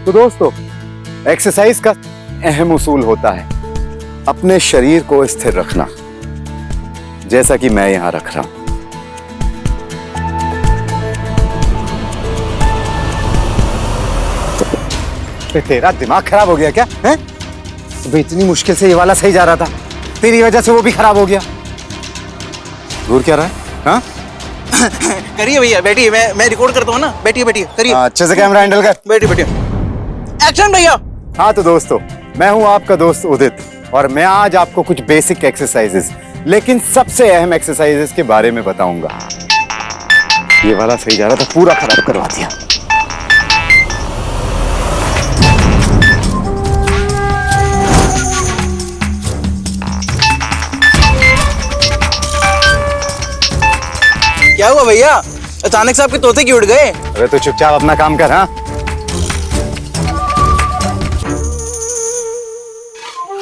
तो दोस्तों, एक्सरसाइज का अहम उसूल होता है अपने शरीर को स्थिर रखना, जैसा कि मैं यहां रख रहा हूं। तेरा दिमाग खराब हो गया क्या है? तो इतनी मुश्किल से ये वाला सही जा रहा था, तेरी वजह से वो भी खराब हो गया। घूर क्या रहा है? हाँ? करिए भैया, बैठिए, मैं रिकॉर्ड करता हूँ ना। बैठिए बैठिए, करिए। अच्छे से कैमरा हैंडल कर। बैठिए बैठिए, एक्शन भैया। हाँ तो दोस्तों, मैं हूं आपका दोस्त उदित और मैं आज आपको कुछ बेसिक एक्सरसाइजेस, लेकिन सबसे अहम एक्सरसाइजेस के बारे में बताऊंगा। ये वाला सही जा रहा था, पूरा खराब करवा दिया। क्या हुआ भैया, अचानक से आपके तोते क्यों उड़ गए? अरे तो चुपचाप अपना काम कर। हाँ,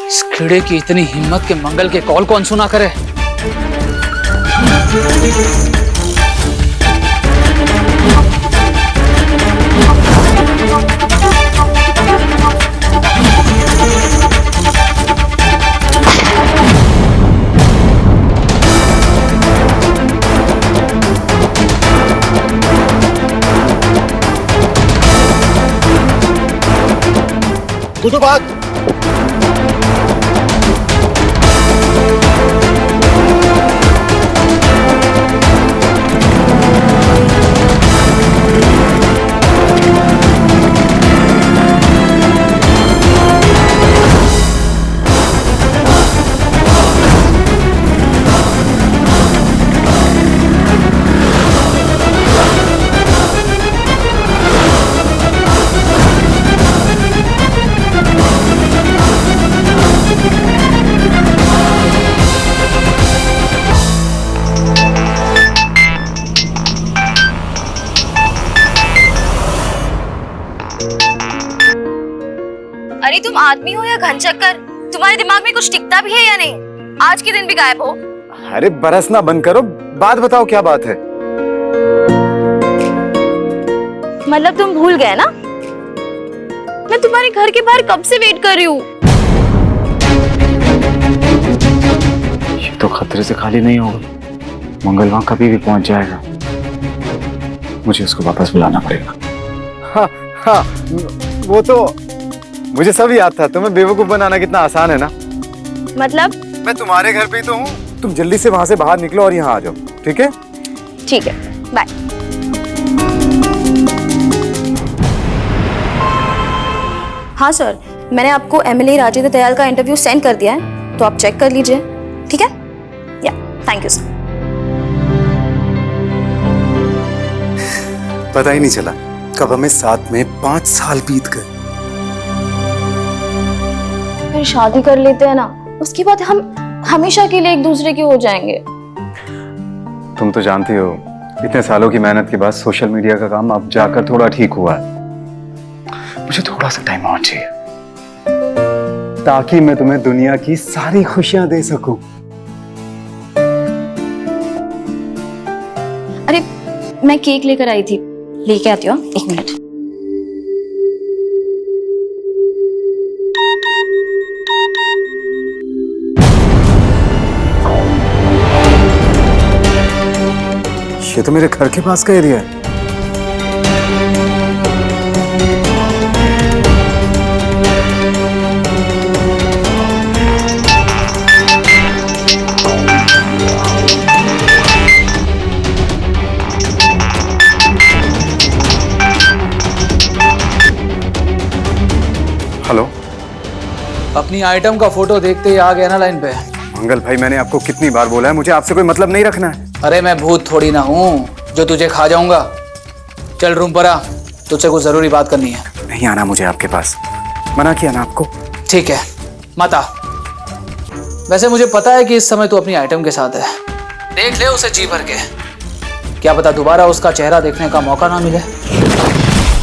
इस कीड़े की इतनी हिम्मत के मंगल के कॉल कौन सुना करे। तू तो भाग। अरे तुम आदमी हो या घनचक्कर? तुम्हारे दिमाग में कुछ टिकता भी है या नहीं? आज के दिन भी गायब हो। अरे बरसना बंद करो, बात बताओ क्या बात है? मतलब तुम भूल गए ना? मैं तुम्हारे घर के बाहर कब से वेट कर रही हूँ। ये तो खतरे से खाली नहीं होगा, मंगल वहां कभी भी पहुंच जाएगा। मुझे उसको वापस बुलाना पड़ेगा। हाँ हाँ, वो तो मुझे सब याद था। तुम्हें बेवकूफ बनाना कितना आसान है ना। मतलब? मैं तुम्हारे घर पे ही तो हूँ। तुम जल्दी से वहां से बाहर निकलो और यहाँ आ जाओ, ठीक है? ठीक है, बाय। हाँ सर, मैंने आपको एमएलए राजेंद्र दयाल का इंटरव्यू सेंड कर दिया है, तो आप चेक कर लीजिए, ठीक है? या, थैंक यू सर। पता ही नहीं चला कब हमें साथ में 5 साल बीत गए। फिर शादी कर लेते हैं ना, उसके बाद हम हमेशा के लिए एक दूसरे के हो जाएंगे। तुम तो जानती हो, इतने सालों की मेहनत के बाद सोशल मीडिया का काम अब जाकर थोड़ा ठीक हुआ है। मुझे थोड़ा सा टाइम और चाहिए, ताकि मैं तुम्हें दुनिया की सारी खुशियां दे सकूं। अरे मैं केक लेकर आई थी, लेके आती हूँ, 1 मिनट। ये तो मेरे घर के पास का एरिया है। हेलो, अपनी आइटम का फोटो देखते ही आ गया ना लाइन पे। मंगल भाई, मैंने आपको कितनी बार बोला है, मुझे आपसे कोई मतलब नहीं रखना है। अरे मैं भूत थोड़ी ना हूँ जो तुझे खा जाऊंगा। चल रूम पर आ, तुझसे कुछ जरूरी बात करनी है। नहीं आना मुझे आपके पास, मना किया ना आपको। ठीक है, मत आ। वैसे मुझे पता है कि इस समय तू अपनी आइटम के साथ है, देख ले उसे जी भर के। क्या पता दोबारा उसका चेहरा देखने का मौका ना मिले।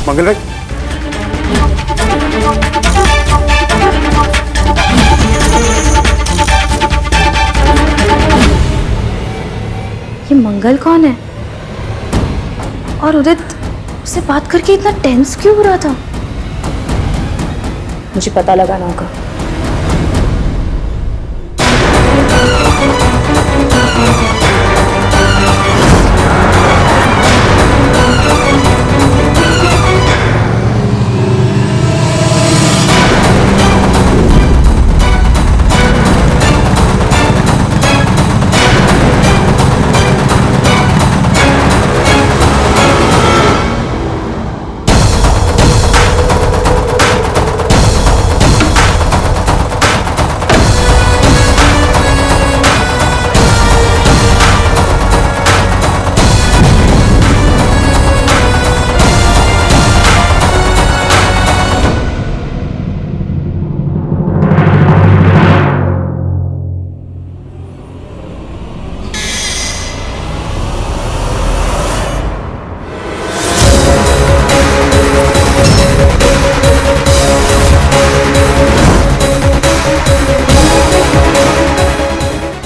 मंगल भाई, ये मंगल कौन है? और उदित उससे बात करके इतना टेंस क्यों हो रहा था? मुझे पता लगाना होगा।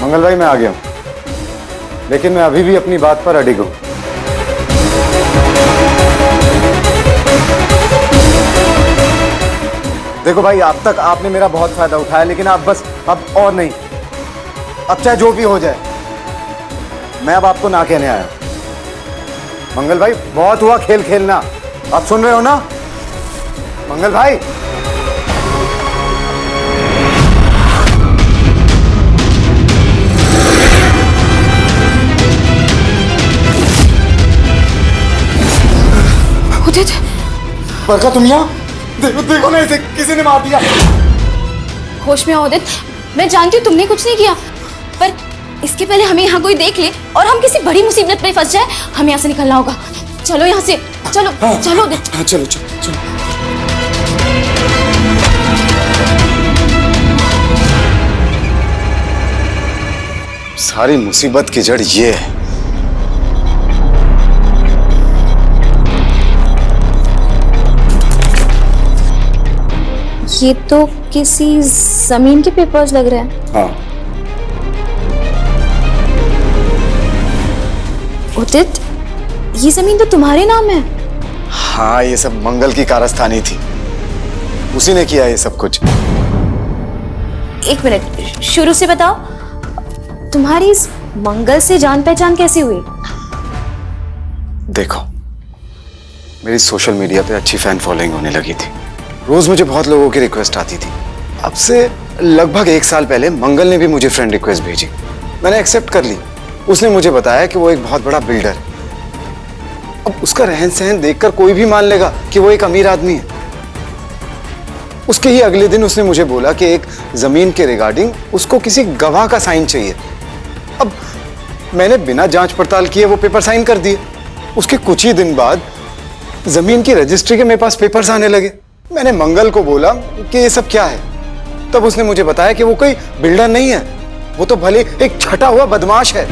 मंगल भाई, मैं आ गया हूं, लेकिन मैं अभी भी अपनी बात पर अडिग हूं। देखो भाई, अब तक आपने मेरा बहुत फायदा उठाया, लेकिन आप बस अब और नहीं। अब चाहे जो भी हो जाए, मैं अब आपको ना कहने आया। मंगल भाई, बहुत हुआ खेल खेलना। आप सुन रहे हो ना मंगल भाई? उदित, बरका, तुम यहाँ? देखो देखो ना, इसे किसी ने मार दिया। होश में आओ उदित। मैं जानती हूँ तुमने कुछ नहीं किया, पर इसके पहले हमें यहाँ कोई देख ले और हम किसी बड़ी मुसीबत में फंस जाए। हमें यहाँ से निकलना होगा। चलो यहाँ से, चलो। चलो उदित। चलो चलो चलो। सारी मुसीबत की जड़ ये है। ये तो किसी जमीन के पेपर्स लग रहे हैं। हाँ। उदित, ये जमीन तो तुम्हारे नाम है। हाँ, ये सब मंगल की कारस्तानी थी। उसी ने किया ये सब कुछ। एक मिनट, शुरू से बताओ, तुम्हारी इस मंगल से जान पहचान कैसे हुई? देखो, मेरी सोशल मीडिया पे अच्छी फैन फॉलोइंग होने लगी थी। रोज मुझे बहुत लोगों की रिक्वेस्ट आती थी। अब से लगभग 1 साल पहले मंगल ने भी मुझे फ्रेंड रिक्वेस्ट भेजी। मैंने एक्सेप्ट कर ली। उसने मुझे बताया कि वो एक बहुत बड़ा बिल्डर है। अब उसका रहन सहन देखकर कोई भी मान लेगा कि वो एक अमीर आदमी है। उसके ही अगले दिन उसने मुझे बोला कि एक जमीन के रिगार्डिंग उसको किसी गवाह का साइन चाहिए। अब मैंने बिना जांच पड़ताल किए वो पेपर साइन कर दिए। उसके कुछ ही दिन बाद जमीन की रजिस्ट्री के मेरे पास पेपर्स आने लगे। मैंने मंगल को बोला कि ये सब क्या है। तब उसने मुझे बताया कि वो कोई बिल्डर नहीं है, वो तो भले एक छटा हुआ बदमाश है।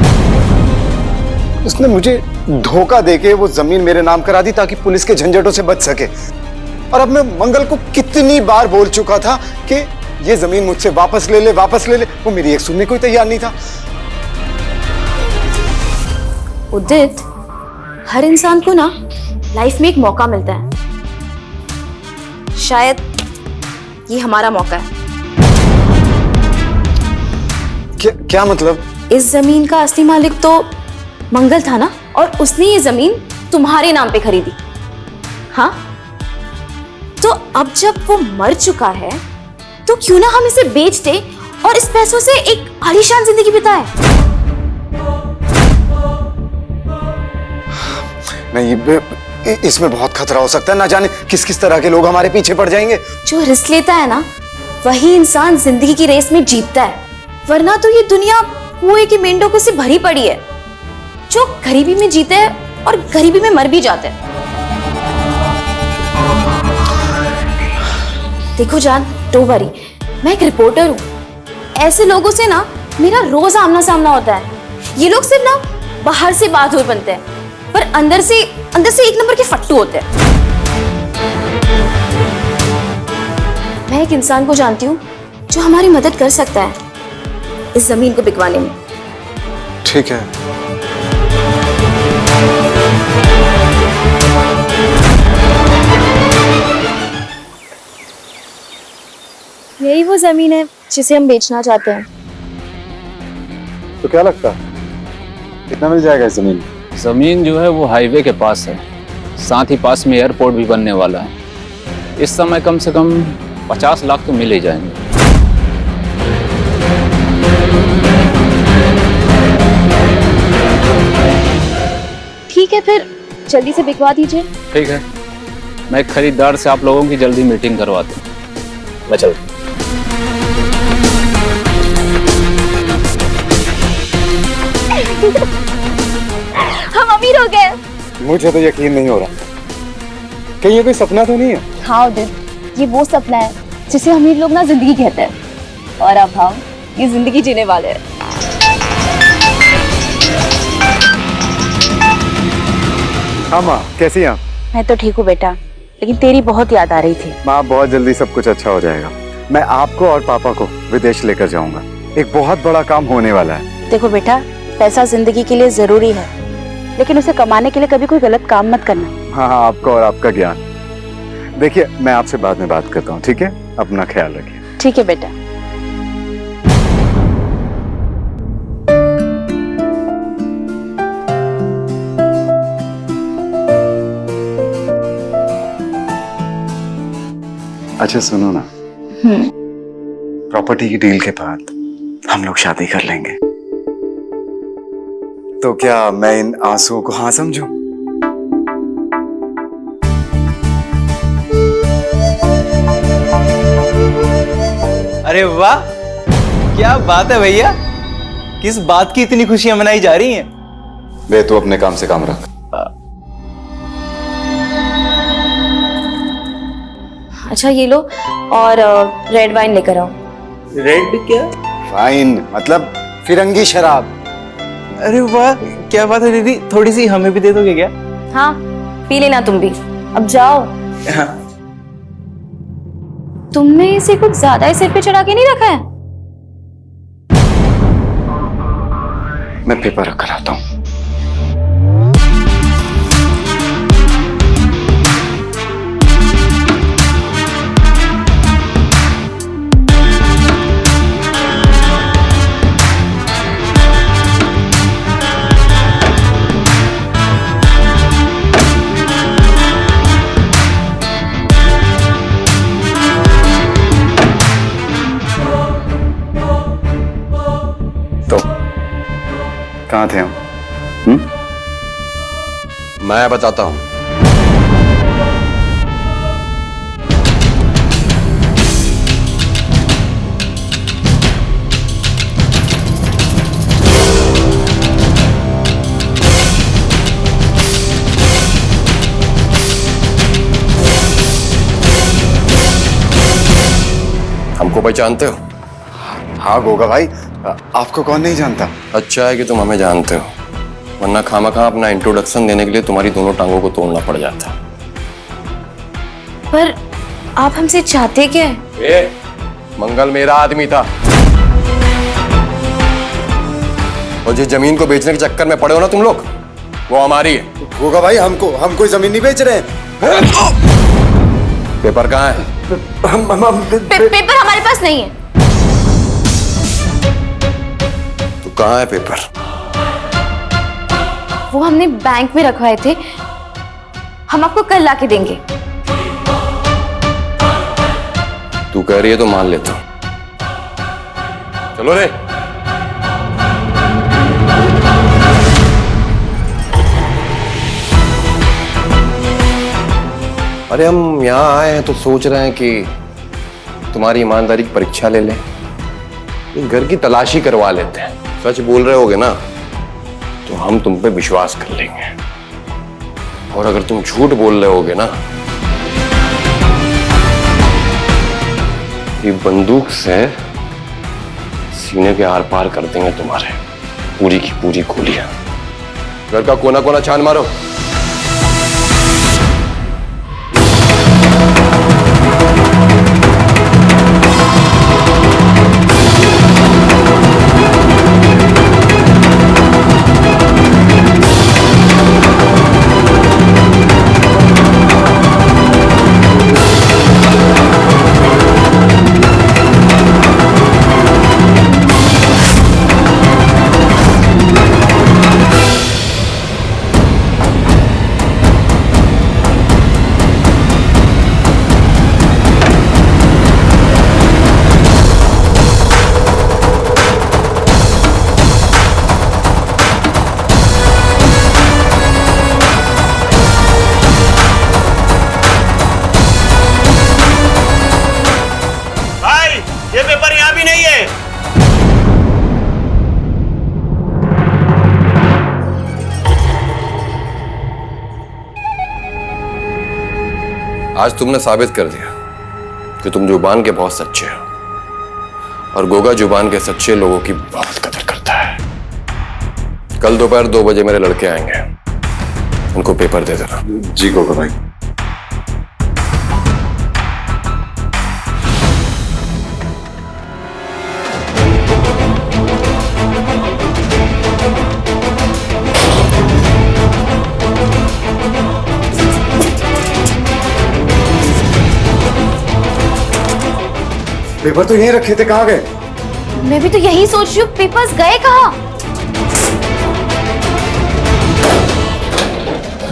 उसने मुझे धोखा देके वो जमीन मेरे नाम करा दी ताकि पुलिस के झंझटों से बच सके। और अब मैं मंगल को कितनी बार बोल चुका था कि ये जमीन मुझसे वापस ले ले, वापस ले ले। वो मेरी एक सुनने को ही तैयार नहीं था। उदित, हर इंसान को ना लाइफ में एक मौका मिलता है। शायद ये हमारा मौका है। क्या मतलब? इस जमीन का असली मालिक तो मंगल था ना, और उसने ये जमीन तुम्हारे नाम पे खरीदी। हाँ, तो अब जब वो मर चुका है तो क्यों ना हम इसे बेच दे और इस पैसों से एक आलीशान जिंदगी बिताए। नहीं, इसमें बहुत खतरा हो सकता है। ना जाने किस किस तरह के लोग हमारे पीछे पड़ जाएंगे। जो रिस्क लेता है ना, वही इंसान जिंदगी की रेस में जीतता है। वरना तो ये दुनिया कुएं के मेंढकों से भरी पड़ी है, जो गरीबी में जीते हैं और गरीबी में मर भी जाते हैं। देखो जान, डोंट वरी, मैं एक रिपोर्टर हूँ। ऐसे लोगों से ना मेरा रोज आमना सामना होता है। ये लोग सिर्फ ना बाहर से बहादुर बनते हैं, पर अंदर से एक नंबर के फट्टू होते हैं। मैं एक इंसान को जानती हूँ जो हमारी मदद कर सकता है इस जमीन को बिकवाने में। ठीक है। वो जमीन है जिसे हम बेचना चाहते हैं। तो क्या लगता है कितना मिल जाएगा इस जमीन? जमीन जो है वो हाईवे के पास है, साथ ही पास में एयरपोर्ट भी बनने वाला है। इस समय कम से कम 50 लाख तो मिल ही जाएंगे। ठीक है, फिर जल्दी से बिकवा दीजिए। ठीक है, मैं एक खरीदार से आप लोगों की जल्दी मीटिंग करवाता हूँ। मैं चलता हूँ। हम अमीर हो गए। मुझे तो यकीन नहीं हो रहा, कहीं ये कोई सपना तो नहीं है? हाँ उदित, ये वो सपना है जिसे अमीर लोग ना जिंदगी कहते हैं, और अब हम ये जिंदगी जीने वाले हैं। हाँ माँ, कैसी हैं? मैं तो ठीक हूँ बेटा, लेकिन तेरी बहुत याद आ रही थी। माँ, बहुत जल्दी सब कुछ अच्छा हो जाएगा। मैं आपको और पापा को विदेश लेकर जाऊंगा। एक बहुत बड़ा काम होने वाला है। देखो बेटा, पैसा जिंदगी के लिए जरूरी है, लेकिन उसे कमाने के लिए कभी कोई गलत काम मत करना। हाँ हाँ, आपका और आपका ज्ञान। देखिए, मैं आपसे बाद में बात करता हूँ, ठीक है? अपना ख्याल रखिए। ठीक है बेटा। अच्छा सुनो ना, प्रॉपर्टी की डील के बाद हम लोग शादी कर लेंगे, तो क्या मैं इन आंसुओं को हाँ समझूं? अरे वाह, क्या बात है भैया। किस बात की इतनी खुशियां मनाई जा रही हैं? बे, तू अपने काम से काम रख। अच्छा ये लो, और रेड वाइन लेकर आओ। रेड क्या? फाइन मतलब फिरंगी शराब। अरे वाह, क्या बात है दीदी, थोड़ी सी हमें भी दे दोगे क्या? हाँ, पी लेना तुम भी। अब जाओ। हाँ। तुमने इसे कुछ ज्यादा ही सिर पे चढ़ा के नहीं रखा है? मैं पेपर रख कर आता हूँ। कहाँ थे हम? मैं बताता हूं। हमको पहचानते हो? हाँ गोगा भाई, आपको कौन नहीं जानता? अच्छा है कि तुम हमें जानते हो, वरना खामखा अपना इंट्रोडक्शन देने के लिए तुम्हारी दोनों टांगों को तोड़ना पड़ जाता। पर आप हमसे चाहते क्या है? मंगल मेरा आदमी था, और जिस जमीन को बेचने के चक्कर में पड़े हो ना तुम लोग, वो हमारी है। गोगा भाई, हम कोई जमीन नहीं बेच रहे हैं। पेपर कहाँ है? पेपर हमारे पास नहीं है। तो कहाँ है पेपर? वो हमने बैंक में रखवाए थे, हम आपको कल लाके देंगे। तू कह रही है तो मान लेता हूं। चलो रे। अरे हम यहाँ आए हैं तो सोच रहे हैं कि तुम्हारी ईमानदारी की परीक्षा ले लें, घर की तलाशी करवा लेते हैं। सच बोल रहे होगे ना तो हम तुम पे विश्वास कर लेंगे, और अगर तुम झूठ बोल रहे होगे ना, ये बंदूक से सीने के आर पार कर देंगे तुम्हारे पूरी की पूरी गोलियां। घर का कोना कोना छान मारो। आज तुमने साबित कर दिया कि तुम जुबान के बहुत सच्चे हो, और गोगा जुबान के सच्चे लोगों की बहुत कदर करता है। कल दोपहर 2 बजे मेरे लड़के आएंगे, उनको पेपर दे देना। जी गोगा भाई। पेपर तो यहीं रखे थे, कहाँ गए? मैं भी तो यही सोच रही हूँ, पेपर्स गए कहाँ?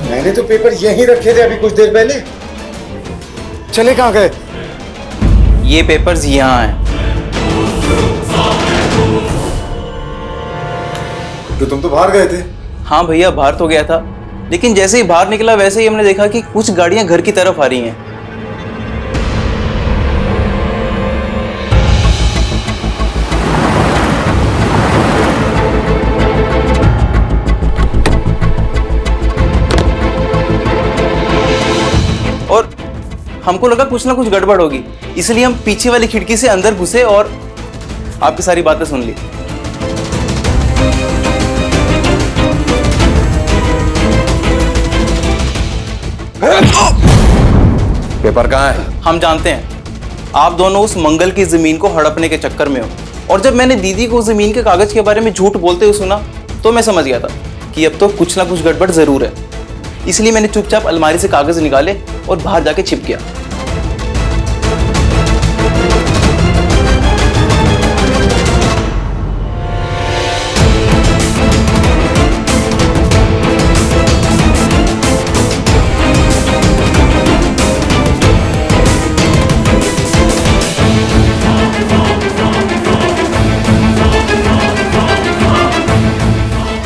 मैंने तो पेपर यहीं रखे थे अभी कुछ देर पहले। चले कहाँ गए? ये पेपर्स यहाँ हैं। तो तुम तो बाहर गए थे। हाँ भैया, बाहर तो गया था, लेकिन जैसे ही बाहर निकला वैसे ही हमने देखा कि कुछ गाड़ियां घर की तरफ आ रही हैं। और हमको लगा कुछ ना कुछ गड़बड़ होगी, इसलिए हम पीछे वाली खिड़की से अंदर घुसे और आपकी सारी बातें सुन ली। पेपर कहाँ है? हम जानते हैं आप दोनों उस मंगल की जमीन को हड़पने के चक्कर में हो, और जब मैंने दीदी को जमीन के कागज के बारे में झूठ बोलते हुए सुना तो मैं समझ गया था कि अब तो कुछ ना कुछ गड़बड़ जरूर है। इसलिए मैंने चुपचाप अलमारी से कागज निकाले और बाहर जाके छिप गया।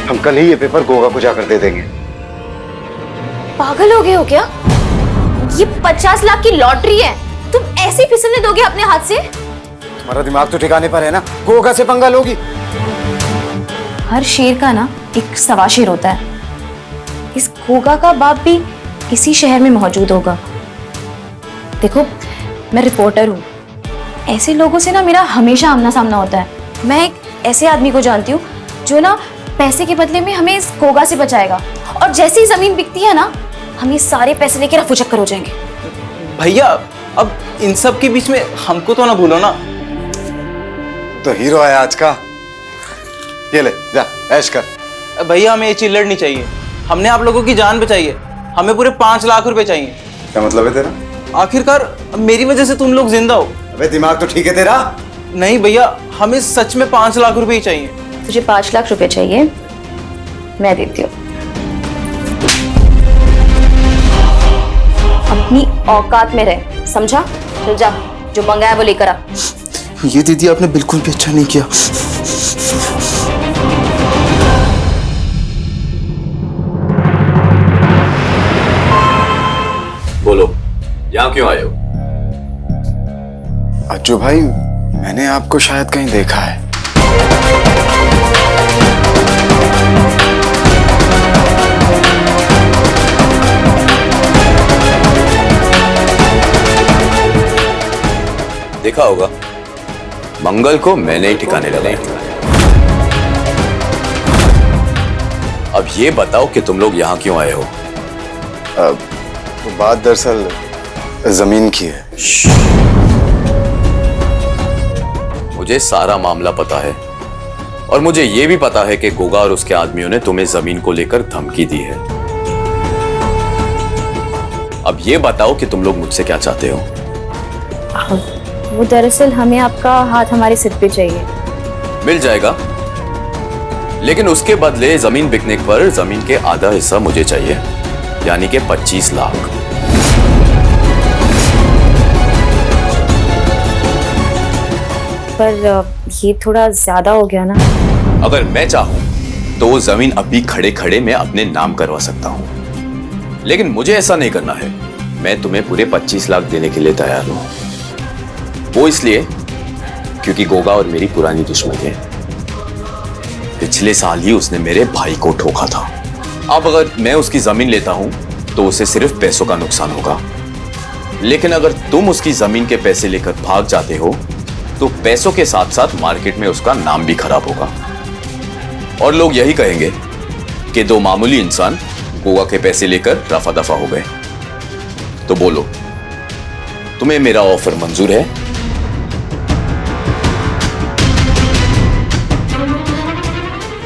हम कल ही ये पेपर गोगा को जाकर दे देंगे। पागल हो गए हो क्या? ये 50 लाख की लॉटरी है, तुम ऐसे ही फिसलने दोगे अपने हाथ से? तुम्हारा दिमाग तो ठिकाने पर है ना? गोगा से पंगा लोगी? हर शेर का ना एक सवा शेर होता है। इस गोगा का बाप भी इसी शहर में मौजूद होगा। देखो, मैं रिपोर्टर हूँ, ऐसे लोगों से ना मेरा हमेशा आमना सामना होता है। मैं एक ऐसे आदमी को जानती हूँ जो ना पैसे के बदले में हमें इस गोगा से बचाएगा, और जैसे ही जमीन बिकती है ना, हम ये सारे पैसे लेके रफू चक्कर हो जाएंगे। भैया, अब इन सब के बीच में हमको तो ना भूलो ना। तो हीरो है आज का। ये ले, जा ऐश कर। भैया, हमें ये चिल्लड़ नहीं चाहिए। हमने आप लोगों की जान बचाई है, हमें पूरे 5 लाख रुपए चाहिए। क्या मतलब है तेरा? आखिरकार मेरी वजह से तुम लोग जिंदा हो। अबे दिमाग तो ठीक है तेरा? नहीं भैया, हमें सच में 5 लाख रुपए ही चाहिए। तुझे 5 लाख रुपए चाहिए, मैं देती हूँ। अपनी औकात में रह, समझा? तो जा, जो मंगाया वो लेकर आ। ये दीदी, आपने बिल्कुल भी अच्छा नहीं किया। बोलो, यहाँ क्यों आए हो? अज्जू भाई, मैंने आपको शायद कहीं देखा है। देखा होगा, मंगल को मैंने ही ठिकाने लगाया। अब ये बताओ कि तुम लोग यहाँ क्यों आए हो? तो बात दरअसल जमीन की है। मुझे सारा मामला पता है, और मुझे ये भी पता है कि गोगा और उसके आदमियों ने तुम्हें जमीन को लेकर धमकी दी है। अब ये बताओ कि तुम लोग मुझसे क्या चाहते हो? वो दरअसल हमें आपका हाथ हमारे सिर पे चाहिए। मिल जाएगा, लेकिन उसके बदले जमीन बिकने पर जमीन के आधा हिस्सा मुझे चाहिए, यानी कि 25 लाख। पर ये थोड़ा ज्यादा हो गया ना? अगर मैं चाहूं तो वो जमीन अभी खड़े खड़े मैं अपने नाम करवा सकता हूं, लेकिन मुझे ऐसा नहीं करना है। मैं तुम्हें पूरे 25 लाख देने के लिए तैयार हूं। वो इसलिए क्योंकि गोगा और मेरी पुरानी दुश्मनी है। पिछले साल ही उसने मेरे भाई को ठोका था। अब अगर मैं उसकी जमीन लेता हूं तो उसे सिर्फ पैसों का नुकसान होगा, लेकिन अगर तुम उसकी जमीन के पैसे लेकर भाग जाते हो तो पैसों के साथ साथ मार्केट में उसका नाम भी खराब होगा और लोग यही कहेंगे कि दो मामूली इंसान गोवा के पैसे लेकर रफा दफा हो गए। तो बोलो, तुम्हें मेरा ऑफर मंजूर है?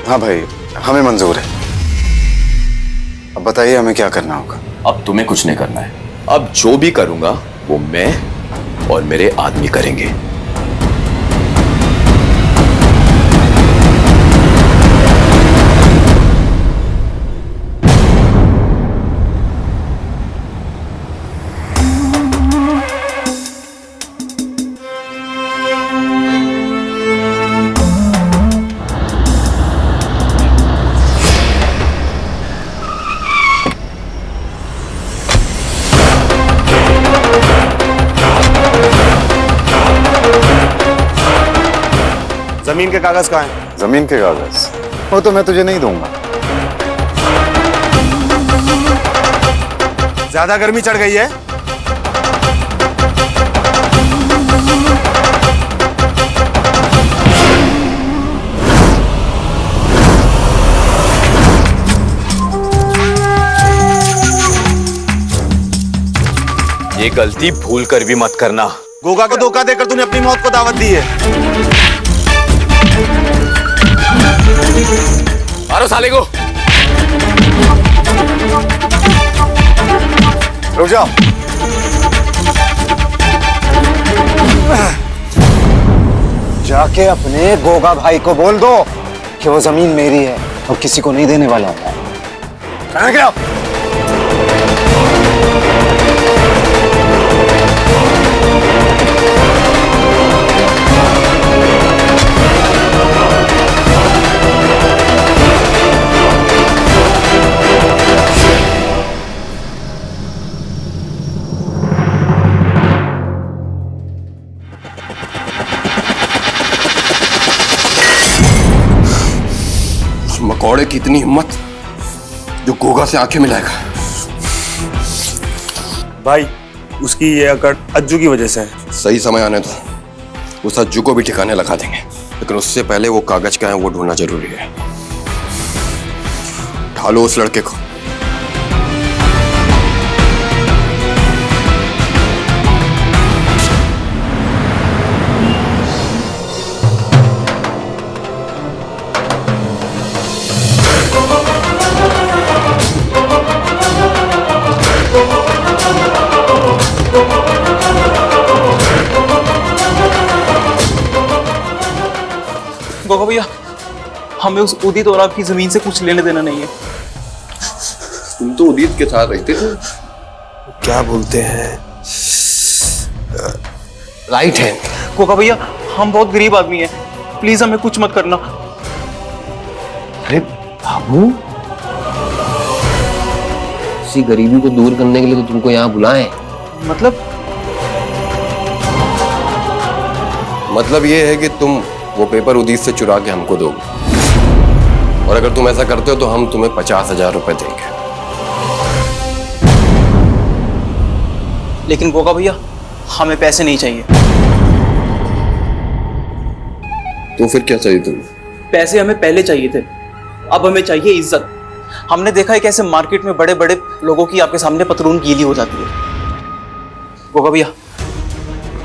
हाँ भाई, हमें मंजूर है। अब बताइए हमें क्या करना होगा। अब तुम्हें कुछ नहीं करना है। अब जो भी करूंगा वो मैं और मेरे आदमी करेंगे। जमीन के कागज कहाँ हैं? जमीन के कागज वो तो मैं तुझे नहीं दूंगा। ज्यादा गर्मी चढ़ गई है। ये गलती भूल कर भी मत करना। गोगा को धोखा देकर तूने अपनी मौत को दावत दी है। मारो साले को। रुक जाओ। जाके अपने गोगा भाई को बोल दो कि वो जमीन मेरी है और किसी को नहीं देने वाला हूं। कहां गया? मकौड़े की इतनी हिम्मत जो गोगा से आंखें मिलाएगा। भाई उसकी ये अकड़ अज्जू की वजह से है। सही समय आने दो, उस अज्जू को भी ठिकाने लगा देंगे, लेकिन उससे पहले वो कागज क्या है वो ढूंढना जरूरी है। ढालो उस लड़के को। गोगा भैया, हमें उस उदित और आपकी जमीन से कुछ लेने देना नहीं है। तुम तो उदित के साथ रहते थे। क्या बोलते हैं? राइट है। गोगा भैया, हम बहुत गरीब आदमी हैं, प्लीज हमें कुछ मत करना। अरे बाबू, इसी गरीबी को दूर करने के लिए तो तुमको यहाँ बुलाए। मतलब ये है कि तुम वो पेपर उदित से चुरा के हमको दोगे, और अगर तुम ऐसा करते हो तो हम तुम्हें 50,000 रुपए देंगे। लेकिन गोगा भैया, हमें पैसे नहीं चाहिए। तो फिर क्या चाहिए तुम्हें? पैसे हमें पहले चाहिए थे, अब हमें चाहिए इज्जत। हमने देखा है कैसे मार्केट में बड़े बड़े लोगों की आपके सामने पतलून गीली हो जाती है। गोगा भैया,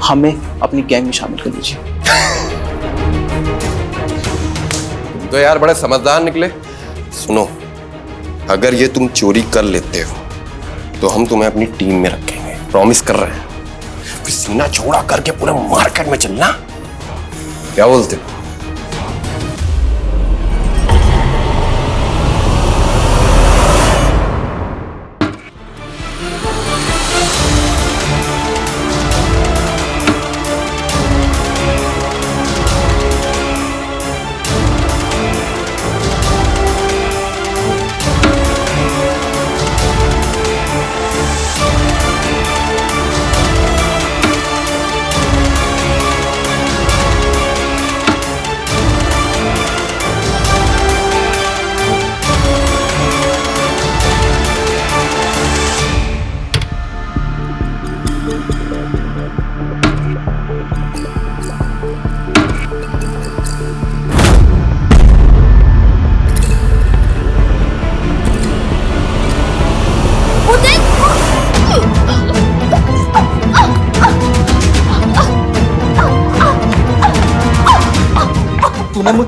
हमें अपनी गैंग में शामिल कर लीजिए। तो यार बड़े समझदार निकले। सुनो, अगर ये तुम चोरी कर लेते हो तो हम तुम्हें अपनी टीम में रखेंगे, प्रॉमिस कर रहे हैं। फिर सीना चौड़ा करके पूरे मार्केट में चलना। क्या बोलते हो?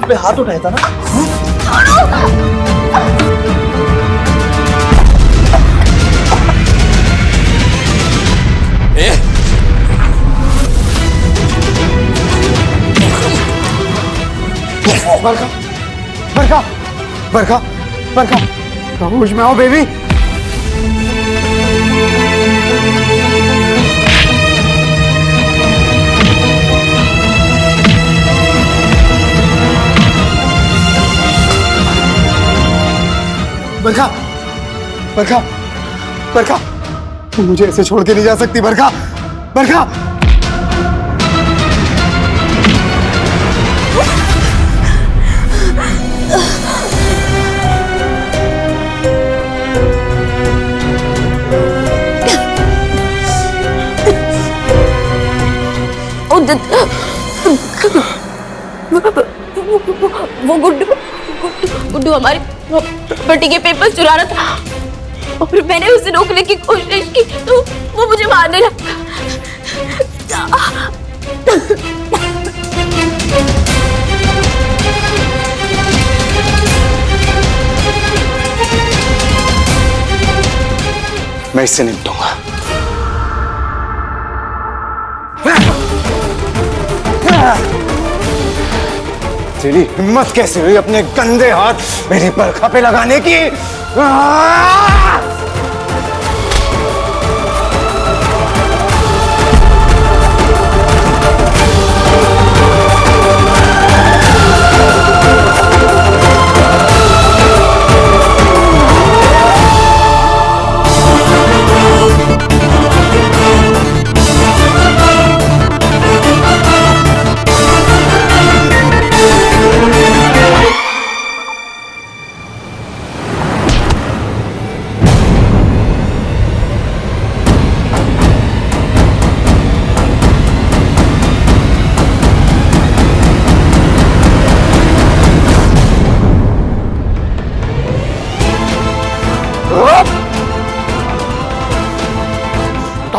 मुझ पे हाथ उठाया था ना। बरखा बरखा बरखा बरखा होश में आओ बेबी। बरखा बरखा बरखा तुम मुझे ऐसे छोड़ के नहीं जा सकती बरखा। बरखा वो गुड्डू गुड्डू हमारी प्रॉपर्टी के पेपर चुरा रहा था और फिर मैंने उसे रोकने की कोशिश की तो वो मुझे मारने लगा। मैं इससे निपटूंगा। तेरी हिम्मत कैसे हुई अपने गंदे हाथ मेरी बरखा पे लगाने की?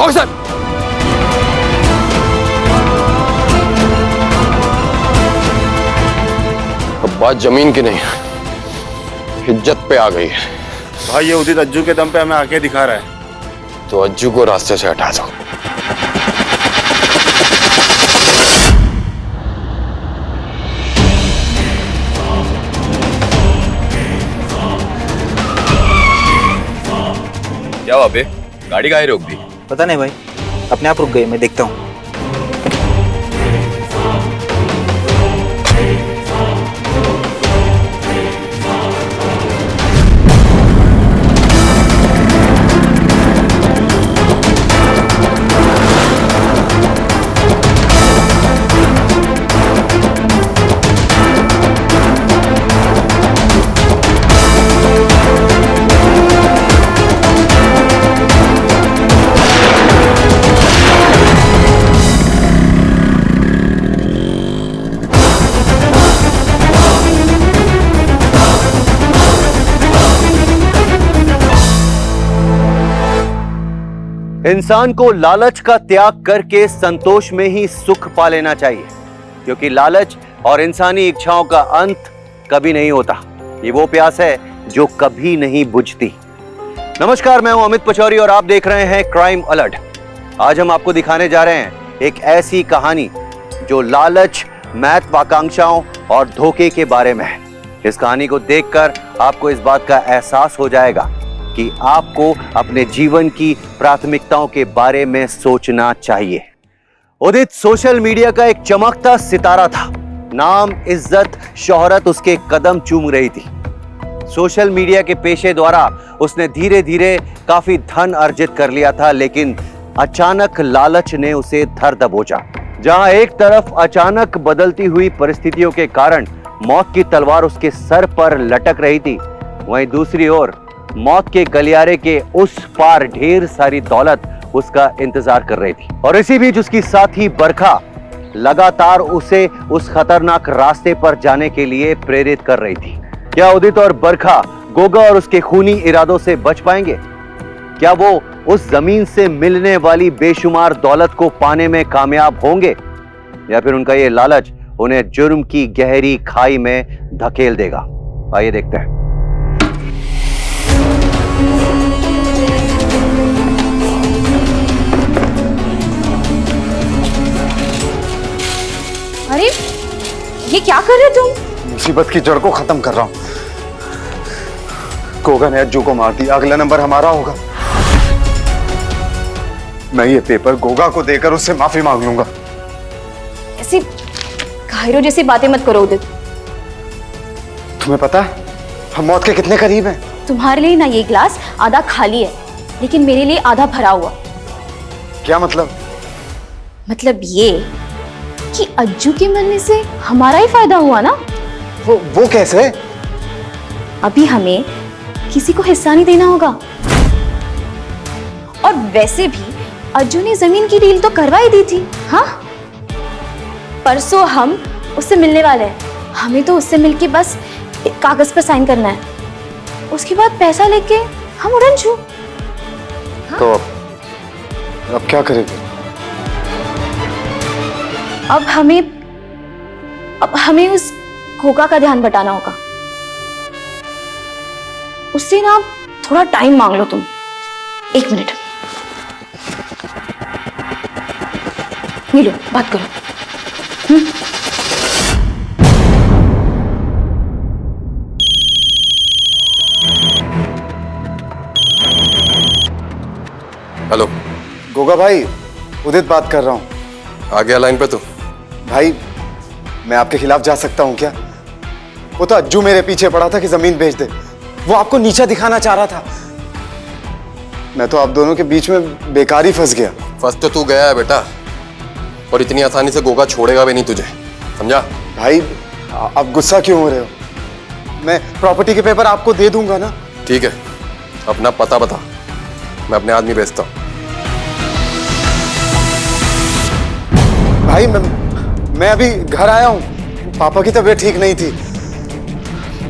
सर अब बात जमीन की नहीं इज्जत पे आ गई है। भाई ये उदित अज्जू के दम पे हमें आके दिखा रहा है। तो अज्जू को रास्ते से हटा दो। क्या हुआ बे? गाड़ी काहे रोक दी? पता नहीं भाई, अपने आप रुक गई। मैं देखता हूँ। इंसान को लालच का त्याग करके संतोष में ही सुख पा लेना चाहिए, क्योंकि लालच और इंसानी इच्छाओं का अंत कभी नहीं होता। ये वो प्यास है जो कभी नहीं बुझती। नमस्कार, मैं हूं अमित पचौरी और आप देख रहे हैं क्राइम अलर्ट। आज हम आपको दिखाने जा रहे हैं एक ऐसी कहानी जो लालच, महत्वाकांक्षाओं और धोखे के बारे में है। इस कहानी को देखकर आपको इस बात का एहसास हो जाएगा कि आपको अपने जीवन की प्राथमिकताओं के बारे में सोचना चाहिए। उदित सोशल मीडिया का एक चमकता सितारा था। नाम, इज्जत, शोहरत उसके कदम चूम रही थी। सोशल मीडिया के पेशे द्वारा उसने धीरे धीरे काफी धन अर्जित कर लिया था, लेकिन अचानक लालच ने उसे धर दबोचा। जहां एक तरफ अचानक बदलती हुई परिस्थितियों के कारण मौत की तलवार उसके सर पर लटक रही थी, वहीं दूसरी ओर मौत के गलियारे के उस पार ढेर सारी दौलत उसका इंतजार कर रही थी। और इसी बीच उसकी साथी बरखा लगातार उसे उस खतरनाक रास्ते पर जाने के लिए प्रेरित कर रही थी। क्या उदित और बरखा गोगा और उसके खूनी इरादों से बच पाएंगे? क्या वो उस जमीन से मिलने वाली बेशुमार दौलत को पाने में कामयाब होंगे, या फिर उनका ये लालच उन्हें जुर्म की गहरी खाई में धकेल देगा। आइए देखते हैं। अरे ये क्या कर रहे हो तुम? मुसीबत की जड़ को खत्म कर रहा हूं। गोगा ने अज्जू को मार दिया, अगला नंबर हमारा होगा। मैं ये पेपर गोगा को देकर उससे माफी मांग लूंगा। ऐसी कायरो जैसी बातें मत करो उदित। तुम्हें पता है हम मौत के कितने करीब हैं? तुम्हारे लिए ना ये गिलास आधा खाली है, लेकिन मेरे लिए आधा भरा हुआ। क्या मतलब? मतलब ये कि अज्जू के मरने से हमारा ही फायदा हुआ ना। वो कैसे? अभी हमें किसी को हिस्सा नहीं देना होगा। और वैसे भी अज्जू ने जमीन की डील तो करवा ही दी थी। हाँ, परसों हम उससे मिलने वाले हैं। हमें तो उससे मिलके बस एक कागज पर साइन करना है, उसके बाद पैसा लेके हम उड़न छू। हाँ? तो अब क्या करेंगे? अब हमें उस गोगा का ध्यान बटाना होगा। उससे ना थोड़ा टाइम मांग लो तुम। 1 मिनट, मिलो, बात करो। हेलो गोगा भाई, उदित बात कर रहा हूं। आ गया लाइन पे तू? भाई मैं आपके खिलाफ जा सकता हूं क्या? वो तो अज्जू मेरे पीछे पड़ा था कि जमीन बेच दे। वो आपको नीचा दिखाना चाह रहा था। मैं तो आप दोनों के बीच में बेकार ही फंस गया। फंस तो तू गया है बेटा, और इतनी आसानी से गोगा छोड़ेगा भी नहीं तुझे, समझा? भाई आप गुस्सा क्यों हो रहे हो? मैं प्रॉपर्टी के पेपर आपको दे दूंगा ना। ठीक है, अपना पता बता, मैं अपने आदमी भेजता हूँ। भाई मैं अभी घर आया हूँ, पापा की तबीयत ठीक नहीं थी,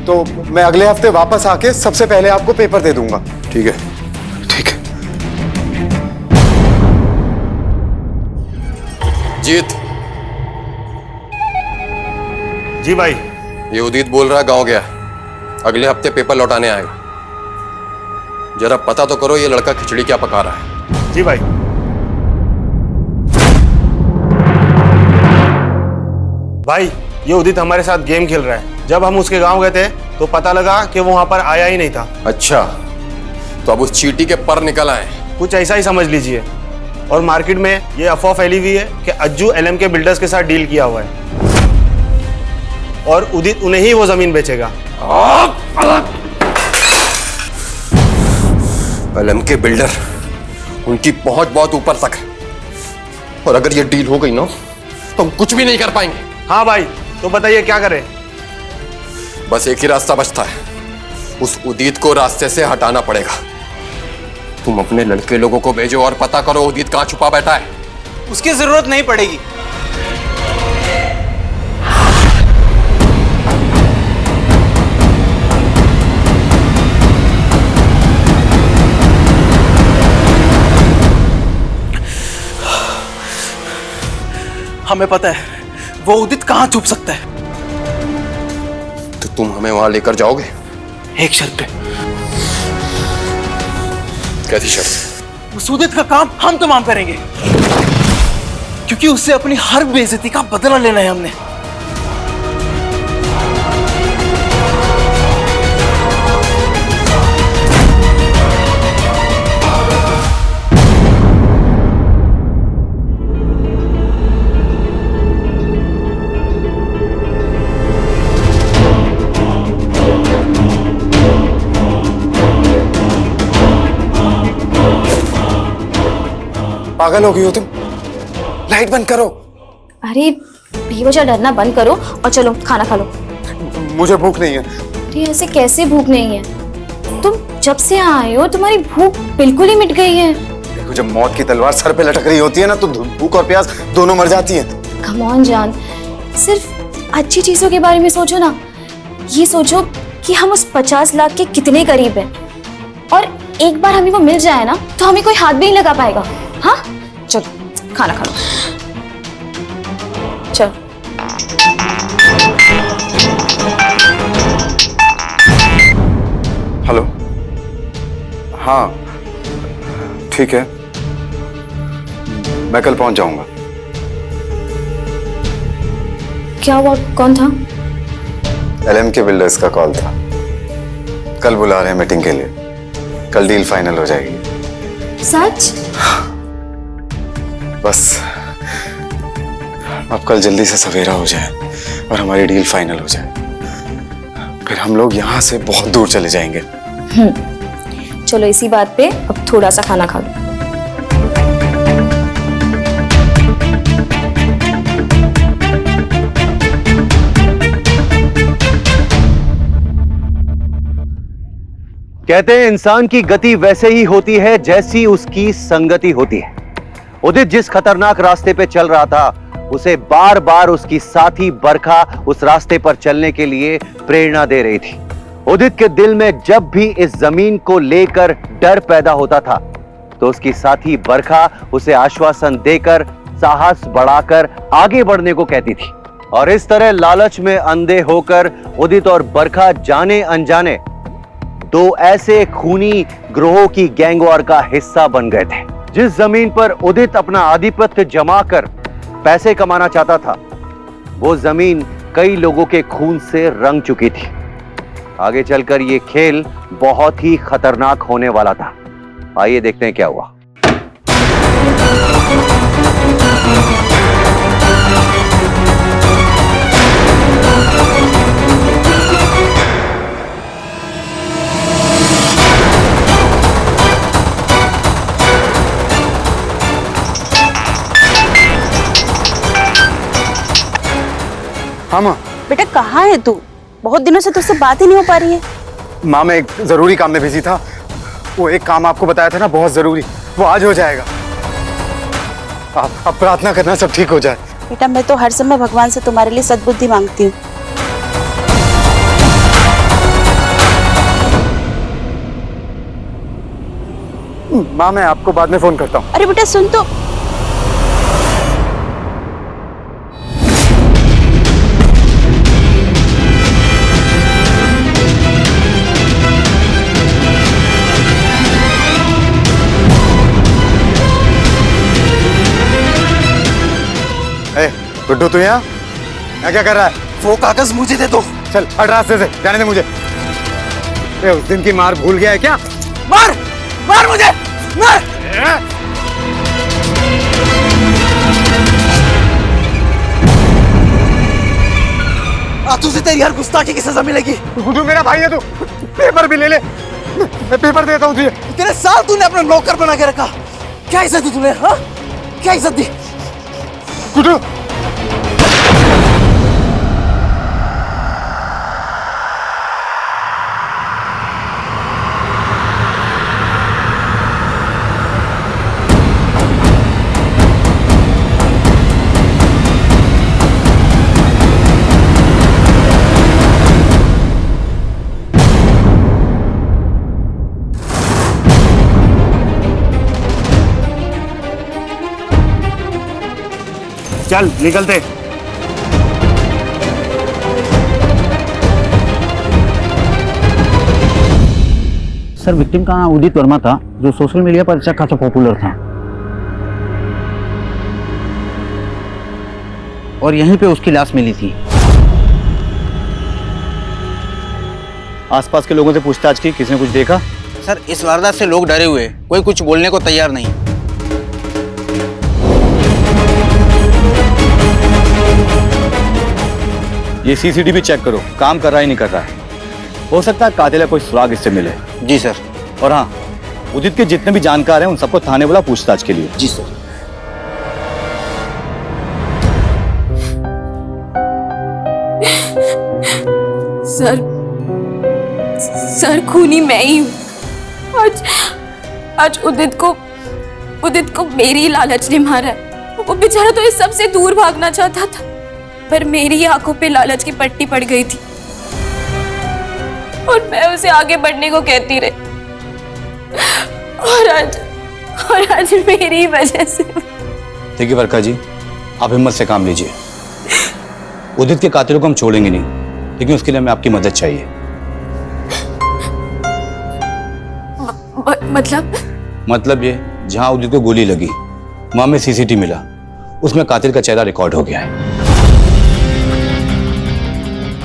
तो मैं अगले हफ्ते वापस आके सबसे पहले आपको पेपर दे दूंगा। ठीक है। ठीक है। जीत। जी भाई। ये उदित बोल रहा है गांव गया, अगले हफ्ते पेपर लौटाने आएगा। जरा पता तो करो ये लड़का खिचड़ी क्या पका रहा है। जी भाई। भाई ये उदित हमारे साथ गेम खेल रहा है। जब हम उसके गांव गए थे तो पता लगा कि वो वहां पर आया ही नहीं था। अच्छा, तो अब उस चींटी के पर निकल आए। कुछ ऐसा ही समझ लीजिए। और मार्केट में ये अफवाह फैली हुई है कि अज्जू LM के बिल्डर्स के साथ डील किया हुआ है और उदित उन्हें ही वो जमीन बेचेगा। LM के बिल्डर, उनकी पहुंच बहुत ऊपर तक है, और अगर ये डील हो गई ना तो हम कुछ भी नहीं कर पाएंगे। हाँ भाई, तो बताइए क्या करें? बस एक ही रास्ता बचता है, उस उदित को रास्ते से हटाना पड़ेगा। तुम अपने लड़के लोगों को भेजो और पता करो उदित कहां छुपा बैठा है। उसकी जरूरत नहीं पड़ेगी। हमें पता है वो उदित कहां छुप सकता है। तो तुम हमें वहां लेकर जाओगे? एक शर्त पे। कैसी शर्त? उस उदित का काम हम तमाम करेंगे, क्योंकि उससे अपनी हर बेइज्जती का बदला लेना है हमने। पागल हो गई हो तुम? लाइट बंद करो। अरे बेवजह डरना बंद करो और चलो खाना खा लो। मुझे भूख नहीं है। अरे ऐसे कैसे भूख नहीं है? तुम जब से आए हो तुम्हारी भूख बिल्कुल ही मिट गई है। देखो, जब मौत की तलवार सर पे लटक रही होती है ना तो भूख और प्यास दोनों मर जाती हैं। कम ऑन जान, सिर्फ अच्छी चीजों के बारे में सोचो ना। ये सोचो कि हम उस 50 लाख के कितने करीब हैं, और एक बार हमें वो मिल जाए ना तो हमें कोई हाथ भी नहीं लगा पाएगा। हाँ चलो खाना खा लो, चलो। हेलो, हाँ ठीक है, मैं कल पहुंच जाऊंगा। क्या हुआ, कौन था? LMK बिल्डर्स का कॉल था, कल बुला रहे हैं मीटिंग के लिए, कल डील फाइनल हो जाएगी। सच? बस अब कल जल्दी से सवेरा हो जाए और हमारी डील फाइनल हो जाए, फिर हम लोग यहाँ से बहुत दूर चले जाएंगे। चलो इसी बात पे अब थोड़ा सा खाना खा लो। कहते हैं इंसान की गति वैसे ही होती है जैसी उसकी संगति होती है। उदित जिस खतरनाक रास्ते पे चल रहा था, उसे बार बार उसकी साथी बरखा उस रास्ते पर चलने के लिए प्रेरणा दे रही थी। उदित के दिल में जब भी इस जमीन को लेकर डर पैदा होता था, तो उसकी साथी बरखा उसे आश्वासन देकर साहस बढ़ाकर आगे बढ़ने को कहती थी। और इस तरह लालच में अंधे होकर उदित और बरखा जाने अनजाने दो ऐसे खूनी ग्रोहों की गैंगवॉर का हिस्सा बन गए थे। जिस जमीन पर उदित अपना आधिपत्य जमाकर पैसे कमाना चाहता था, वो जमीन कई लोगों के खून से रंग चुकी थी। आगे चलकर ये खेल बहुत ही खतरनाक होने वाला था। आइए देखते हैं क्या हुआ। हाँ माँ। बेटा कहाँ है तू? बहुत दिनों से तुझसे बात ही नहीं हो पा रही है। माँ मैं एक जरूरी काम में बिजी था, वो एक काम आपको बताया था ना बहुत जरूरी, वो आज हो जाएगा। आप प्रार्थना करना सब ठीक हो जाए। बेटा मैं तो हर समय भगवान से तुम्हारे लिए सद्बुद्धि मांगती हूँ। माँ मैं आपको बाद में फोन करता हूँ। अरे बेटा सुन तो। गुड्डू तू यहाँ क्या कर रहा है? वो कागज मुझे दे दो। चल हट रास्ते से, जाने दे मुझे। उस दिन की मार भूल गया है क्या? मार मार मुझे, मार। तुझे तेरी हर गुस्ताखी की सजा मिलेगी। गुड्डू मेरा भाई है तू, पेपर भी ले ले, मैं पेपर देता हूँ तुझे। इतने साल तूने अपना नौकर बना के रखा, क्या इज्जत दी तूने? हाँ क्या इज्जत दी? गुड्डू चल निकलते। सर विक्टिम का नाम उदित वर्मा था, जो सोशल मीडिया पर अच्छा खासा पॉपुलर था, और यहीं पे उसकी लाश मिली थी। आसपास के लोगों से पूछताछ की, किसी ने कुछ देखा? सर इस वारदात से लोग डरे हुए, कोई कुछ बोलने को तैयार नहीं। ये CCTV चेक करो, काम कर रहा है नहीं कर रहा है। हो सकता है कातिल है, कोई सुराग इससे मिले। जी सर। और हाँ, उदित के जितने भी जानकार हैं उन सबको थाने बुला पूछताछ के लिए। जी सर। सर खूनी मैं ही हूँ। आज उदित को मेरी लालच ने मारा है। वो बेचारा तो इस सब से दूर भागना चाहता था, पर मेरी आंखों पे लालच की पट्टी पड़ गई थी और मैं उसे आगे बढ़ने को कहती रही, और आज मेरी वजह से। देखिए वर्का जी, आप हिम्मत से काम लीजिए। उदित के कातिलों को हम छोड़ेंगे नहीं, लेकिन उसके लिए हमें आपकी मदद चाहिए। मतलब ये, जहां उदित को गोली लगी वहां में सीसीटीवी मिला, उसमें कातिल का चेहरा रिकॉर्ड हो गया है।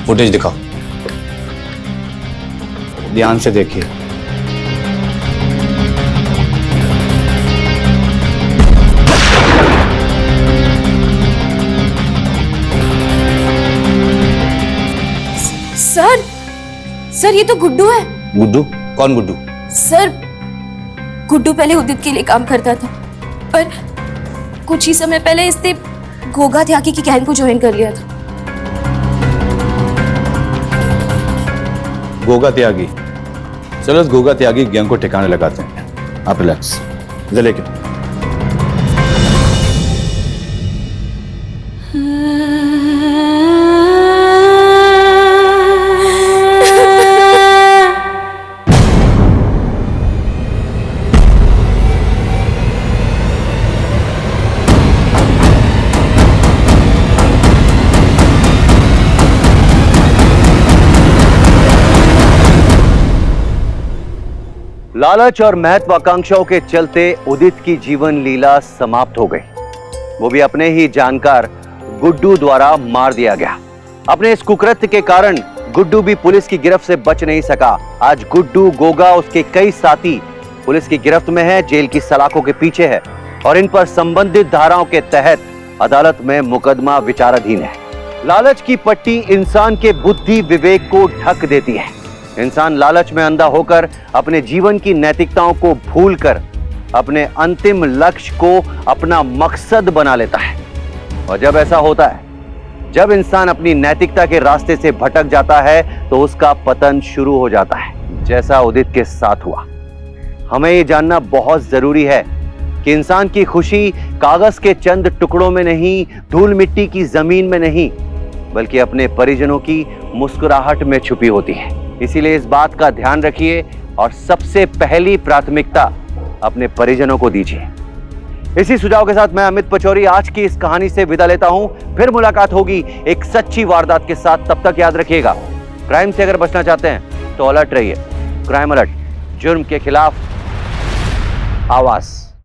फुटेज दिखाओ, ध्यान से देखिए। सर ये तो गुड्डू है। गुड्डू? कौन गुड्डू? सर गुड्डू पहले उदित के लिए काम करता था, पर कुछ ही समय पहले इसने गोगा त्यागी की गैंग को ज्वाइन कर लिया था। गोगा त्यागी? चलो इस गोगा त्यागी गैंग को ठिकाने लगाते हैं। आप रिलैक्स, इधर लेके। लालच और महत्वाकांक्षाओं के चलते उदित की जीवन लीला समाप्त हो गई। वो भी अपने ही जानकार गुड्डू द्वारा मार दिया गया। अपने इस कुकृत्य के कारण गुड्डू भी पुलिस की गिरफ्त से बच नहीं सका। आज गुड्डू, गोगा, उसके कई साथी पुलिस की गिरफ्त में है, जेल की सलाखों के पीछे है और इन पर संबंधित धाराओं के तहत अदालत में मुकदमा विचाराधीन है। लालच की पट्टी इंसान के बुद्धि विवेक को ढक देती है। इंसान लालच में अंधा होकर अपने जीवन की नैतिकताओं को भूलकर अपने अंतिम लक्ष्य को अपना मकसद बना लेता है। और जब ऐसा होता है, जब इंसान अपनी नैतिकता के रास्ते से भटक जाता है, तो उसका पतन शुरू हो जाता है, जैसा उदित के साथ हुआ। हमें यह जानना बहुत जरूरी है कि इंसान की खुशी कागज के चंद टुकड़ों में नहीं, धूल मिट्टी की जमीन में नहीं, बल्कि अपने परिजनों की मुस्कुराहट में छुपी होती है। इसीलिए इस बात का ध्यान रखिए और सबसे पहली प्राथमिकता अपने परिजनों को दीजिए। इसी सुझाव के साथ मैं अमित पचौरी आज की इस कहानी से विदा लेता हूं। फिर मुलाकात होगी एक सच्ची वारदात के साथ। तब तक याद रखिएगा, क्राइम से अगर बचना चाहते हैं तो अलर्ट रहिए। क्राइम अलर्ट, जुर्म के खिलाफ आवाज।